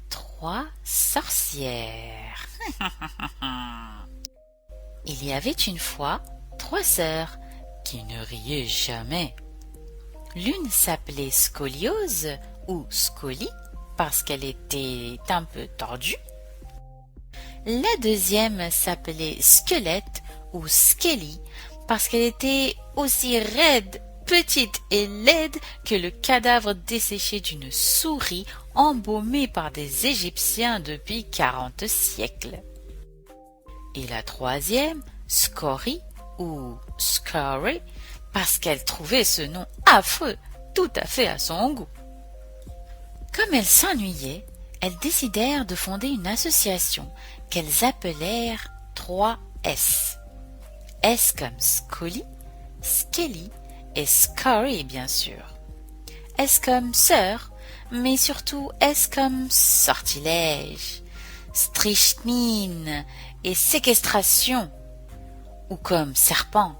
Trois sorcières. Il y avait une fois trois sœurs qui ne riaient jamais. L'une s'appelait Scoliose ou Scoli parce qu'elle était un peu tordue. La deuxième s'appelait Squelette ou Skelly parce qu'elle était aussi raide, petite et laide que le cadavre desséché d'une souris embaumée par des Égyptiens depuis 40 siècles. Et la troisième, Scory ou Scory, parce qu'elle trouvait ce nom affreux, tout à fait à son goût. Comme elles s'ennuyaient, elles décidèrent de fonder une association qu'elles appelèrent 3S. S comme Scully, Skelly et Scory bien sûr. S comme sœur, mais surtout S comme sortilège, strychnine et séquestration, ou comme serpent,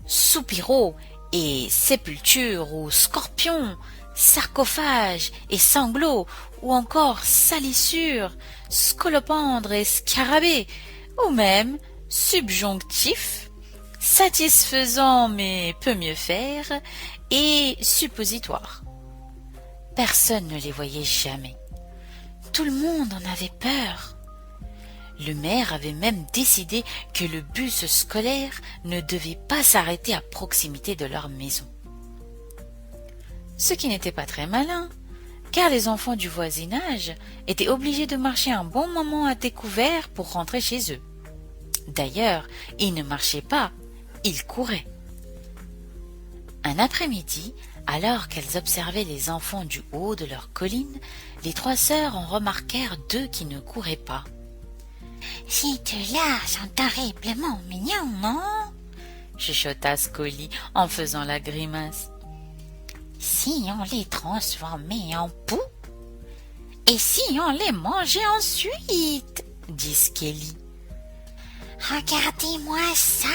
soupiraux et sépulture, ou scorpion, sarcophage et sanglot, ou encore salissure, scolopendre et scarabée, ou même subjonctif, satisfaisant mais peut mieux faire, et suppositoire. Personne ne les voyait jamais. Tout le monde en avait peur. Le maire avait même décidé que le bus scolaire ne devait pas s'arrêter à proximité de leur maison. Ce qui n'était pas très malin, car les enfants du voisinage étaient obligés de marcher un bon moment à découvert pour rentrer chez eux. D'ailleurs, ils ne marchaient pas, ils couraient. Un après-midi, alors qu'elles observaient les enfants du haut de leur colline, les trois sœurs en remarquèrent deux qui ne couraient pas. « Ces deux-là sont terriblement mignons, non ?» chuchota Scully en faisant la grimace. « Si on les transformait en poux? Et si on les mangeait ensuite ?» dit Skelly. « Regardez-moi ça!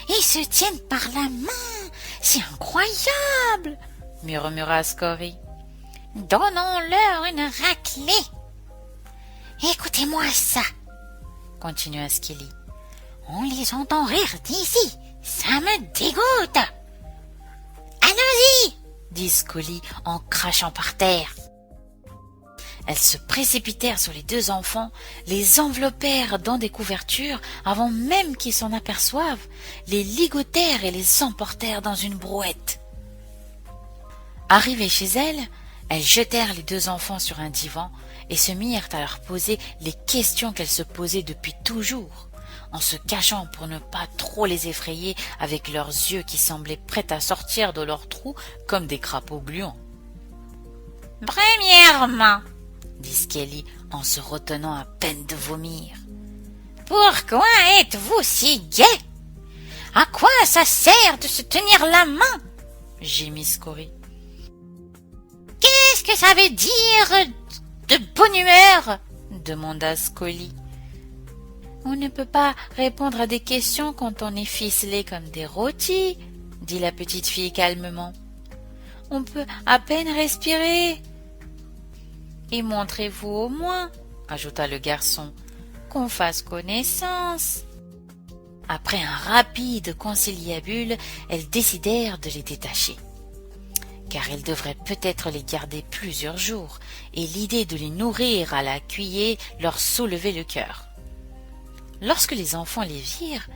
Ils se tiennent par la main! C'est incroyable !» murmura Scory. « Donnons-leur une raclée! »« Écoutez-moi ça !» continua Skelly. « On les entend rire d'ici, ça me dégoûte !»« Allons-y !» dit Scully en crachant par terre. Elles se précipitèrent sur les deux enfants, les enveloppèrent dans des couvertures avant même qu'ils s'en aperçoivent, les ligotèrent et les emportèrent dans une brouette. Arrivées chez elles jetèrent les deux enfants sur un divan et se mirent à leur poser les questions qu'elles se posaient depuis toujours, en se cachant pour ne pas trop les effrayer avec leurs yeux qui semblaient prêts à sortir de leurs trous comme des crapauds gluants. « Premièrement, » dit Skelly en se retenant à peine de vomir, « pourquoi êtes-vous si gai? À quoi ça sert de se tenir la main ?» gémit Scory. « Qu'est-ce que ça veut dire de bonne humeur ?» demanda Scully. « On ne peut pas répondre à des questions quand on est ficelé comme des rôtis, » dit la petite fille calmement. « On peut à peine respirer. »« Et montrez-vous au moins, » ajouta le garçon, « qu'on fasse connaissance. » Après un rapide conciliabule, elles décidèrent de les détacher, car elles devraient peut-être les garder plusieurs jours, et l'idée de les nourrir à la cuillère leur soulevait le cœur. Lorsque les enfants les virent,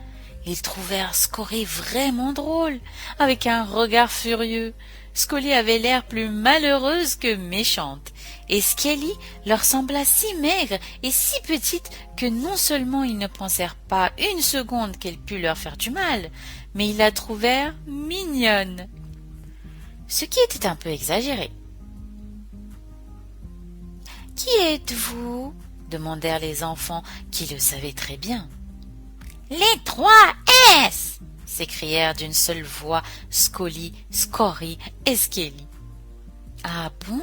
ils trouvèrent Scory vraiment drôle, avec un regard furieux. Scully avait l'air plus malheureuse que méchante, et Skelly leur sembla si maigre et si petite que non seulement ils ne pensèrent pas une seconde qu'elle pût leur faire du mal, mais ils la trouvèrent mignonne. Ce qui était un peu exagéré. « Qui êtes-vous » demandèrent les enfants qui le savaient très bien. « Les 3S » s'écrièrent d'une seule voix Scully, Scory et Skelly. « Ah bon?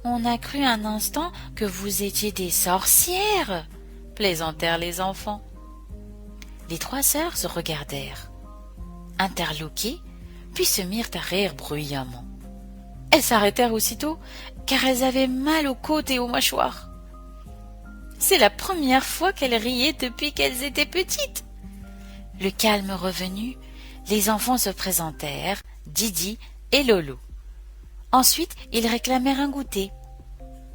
On a cru un instant que vous étiez des sorcières » plaisantèrent les enfants. Les trois sœurs se regardèrent, interloquées, puis se mirent à rire bruyamment. Elles s'arrêtèrent aussitôt, car elles avaient mal aux côtes et aux mâchoires. C'est la première fois qu'elles riaient depuis qu'elles étaient petites. Le calme revenu, les enfants se présentèrent, Didi et Lolo. Ensuite, ils réclamèrent un goûter,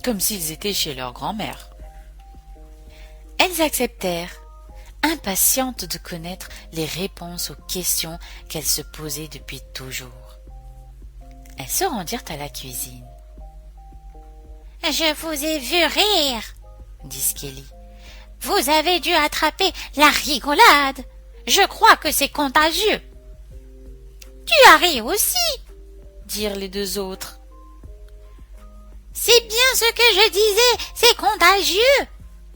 comme s'ils étaient chez leur grand-mère. Elles acceptèrent, impatientes de connaître les réponses aux questions qu'elles se posaient depuis toujours. Elles se rendirent à la cuisine. « Je vous ai vu rire, » dit Skelly. « Vous avez dû attraper la rigolade. Je crois que c'est contagieux. »« Tu as ri aussi, » dirent les deux autres. « C'est bien ce que je disais, c'est contagieux, »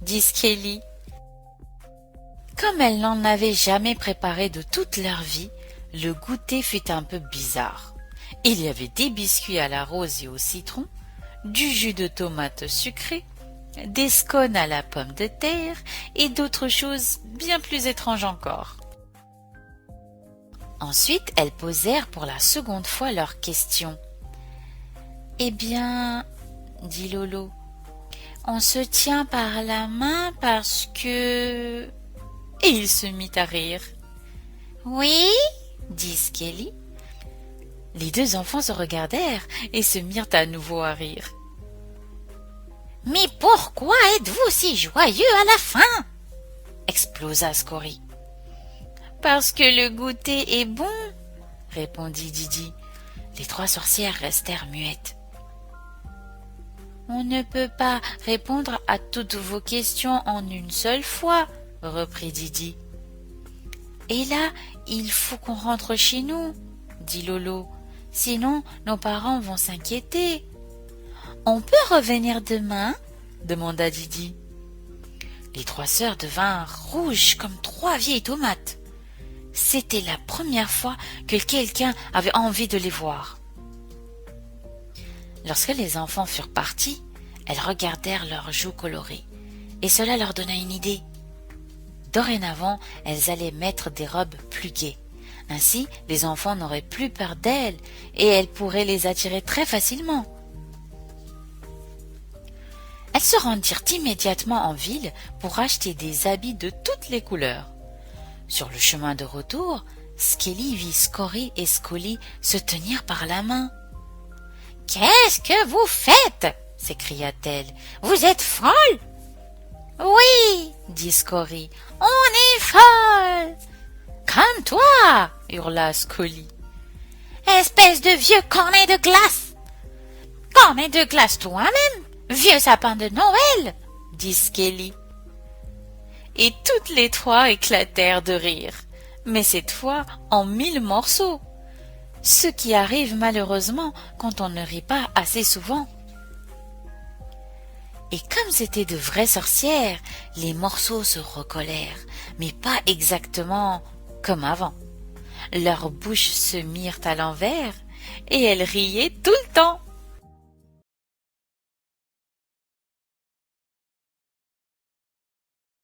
dit Skelly. Comme elles n'en avaient jamais préparé de toute leur vie, le goûter fut un peu bizarre. Il y avait des biscuits à la rose et au citron, du jus de tomate sucré, des scones à la pomme de terre et d'autres choses bien plus étranges encore. Ensuite, elles posèrent pour la seconde fois leurs questions. « Eh bien, » dit Lolo, « on se tient par la main parce que... » Et il se mit à rire. « Oui, » dit Skelly. Les deux enfants se regardèrent et se mirent à nouveau à rire. « Mais pourquoi êtes-vous si joyeux à la fin ?» explosa Scori. « Parce que le goûter est bon, » répondit Didi. Les trois sorcières restèrent muettes. « On ne peut pas répondre à toutes vos questions en une seule fois, » reprit Didi. « Et là, il faut qu'on rentre chez nous, » dit Lolo. « Sinon, nos parents vont s'inquiéter. »« On peut revenir demain ?» demanda Didi. Les trois sœurs devinrent rouges comme trois vieilles tomates. C'était la première fois que quelqu'un avait envie de les voir. Lorsque les enfants furent partis, elles regardèrent leurs joues colorées, et cela leur donna une idée. Dorénavant, elles allaient mettre des robes plus gaies. Ainsi, les enfants n'auraient plus peur d'elles, et elles pourraient les attirer très facilement. Elles se rendirent immédiatement en ville pour acheter des habits de toutes les couleurs. Sur le chemin de retour, Skelly vit Scori et Scolly se tenir par la main. « Qu'est-ce que vous faites ?» s'écria-t-elle. « Vous êtes folles ?»« Oui, » dit Scori, « on est folles !»« Comme toi !» hurla Scolly. « Espèce de vieux cornet de glace !»« Cornet de glace toi-même, vieux sapin de Noël !» dit Skelly. Et toutes les trois éclatèrent de rire, mais cette fois en 1000 morceaux, ce qui arrive malheureusement quand on ne rit pas assez souvent. Et comme c'étaient de vraies sorcières, les morceaux se recollèrent, mais pas exactement comme avant. Leurs bouches se mirent à l'envers et elles riaient tout le temps.